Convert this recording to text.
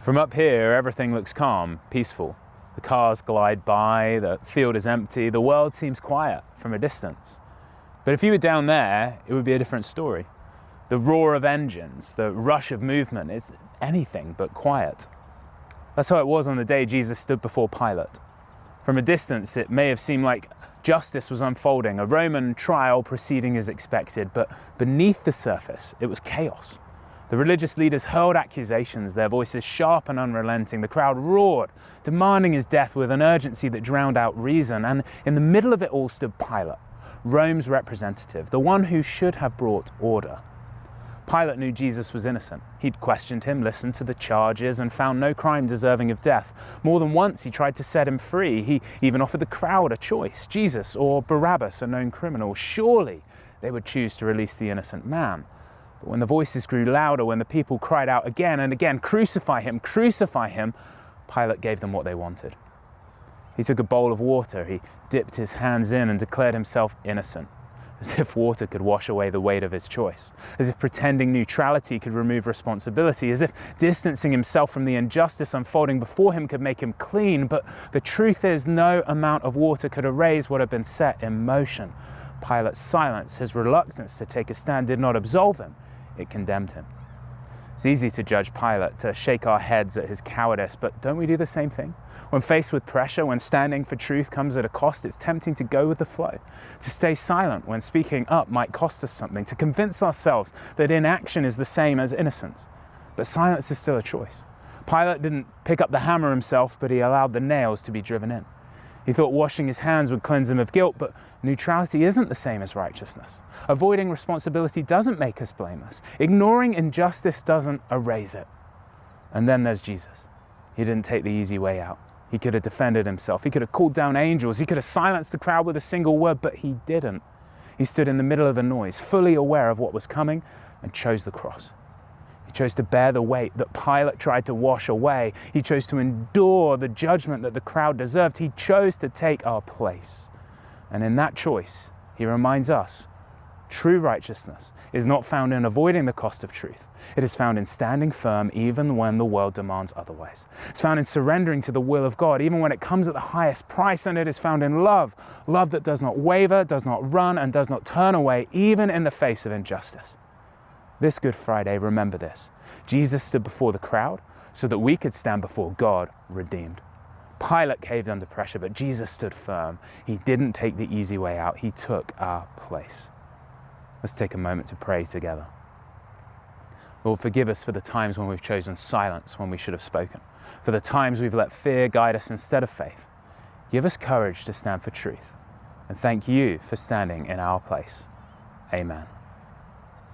From up here, everything looks calm, peaceful. The cars glide by, the field is empty, the world seems quiet from a distance. But if you were down there, it would be a different story. The roar of engines, the rush of movement, it's anything but quiet. That's how it was on the day Jesus stood before Pilate. From a distance, it may have seemed like justice was unfolding, a Roman trial proceeding as expected, but beneath the surface, it was chaos. The religious leaders hurled accusations, their voices sharp and unrelenting. The crowd roared, demanding his death with an urgency that drowned out reason. And in the middle of it all stood Pilate, Rome's representative, the one who should have brought order. Pilate knew Jesus was innocent. He'd questioned him, listened to the charges, and found no crime deserving of death. More than once, he tried to set him free. He even offered the crowd a choice, Jesus or Barabbas, a known criminal. Surely they would choose to release the innocent man. But when the voices grew louder, when the people cried out again and again, crucify him, Pilate gave them what they wanted. He took a bowl of water, he dipped his hands in and declared himself innocent, as if water could wash away the weight of his choice, as if pretending neutrality could remove responsibility, as if distancing himself from the injustice unfolding before him could make him clean. But the truth is, no amount of water could erase what had been set in motion. Pilate's silence, his reluctance to take a stand, did not absolve him. It condemned him. It's easy to judge Pilate, to shake our heads at his cowardice, but don't we do the same thing? When faced with pressure, when standing for truth comes at a cost, it's tempting to go with the flow, to stay silent when speaking up might cost us something, to convince ourselves that inaction is the same as innocence. But silence is still a choice. Pilate didn't pick up the hammer himself, but he allowed the nails to be driven in. He thought washing his hands would cleanse him of guilt, but neutrality isn't the same as righteousness. Avoiding responsibility doesn't make us blameless. Ignoring injustice doesn't erase it. And then there's Jesus. He didn't take the easy way out. He could have defended himself. He could have called down angels. He could have silenced the crowd with a single word, but he didn't. He stood in the middle of the noise, fully aware of what was coming, and chose the cross. He chose to bear the weight that Pilate tried to wash away. He chose to endure the judgment that the crowd deserved. He chose to take our place. And in that choice, he reminds us, true righteousness is not found in avoiding the cost of truth. It is found in standing firm even when the world demands otherwise. It's found in surrendering to the will of God, even when it comes at the highest price. And it is found in love, love that does not waver, does not run, and does not turn away, even in the face of injustice. This Good Friday, remember this. Jesus stood before the crowd so that we could stand before God redeemed. Pilate caved under pressure, but Jesus stood firm. He didn't take the easy way out. He took our place. Let's take a moment to pray together. Lord, forgive us for the times when we've chosen silence when we should have spoken, for the times we've let fear guide us instead of faith. Give us courage to stand for truth, and thank you for standing in our place. Amen.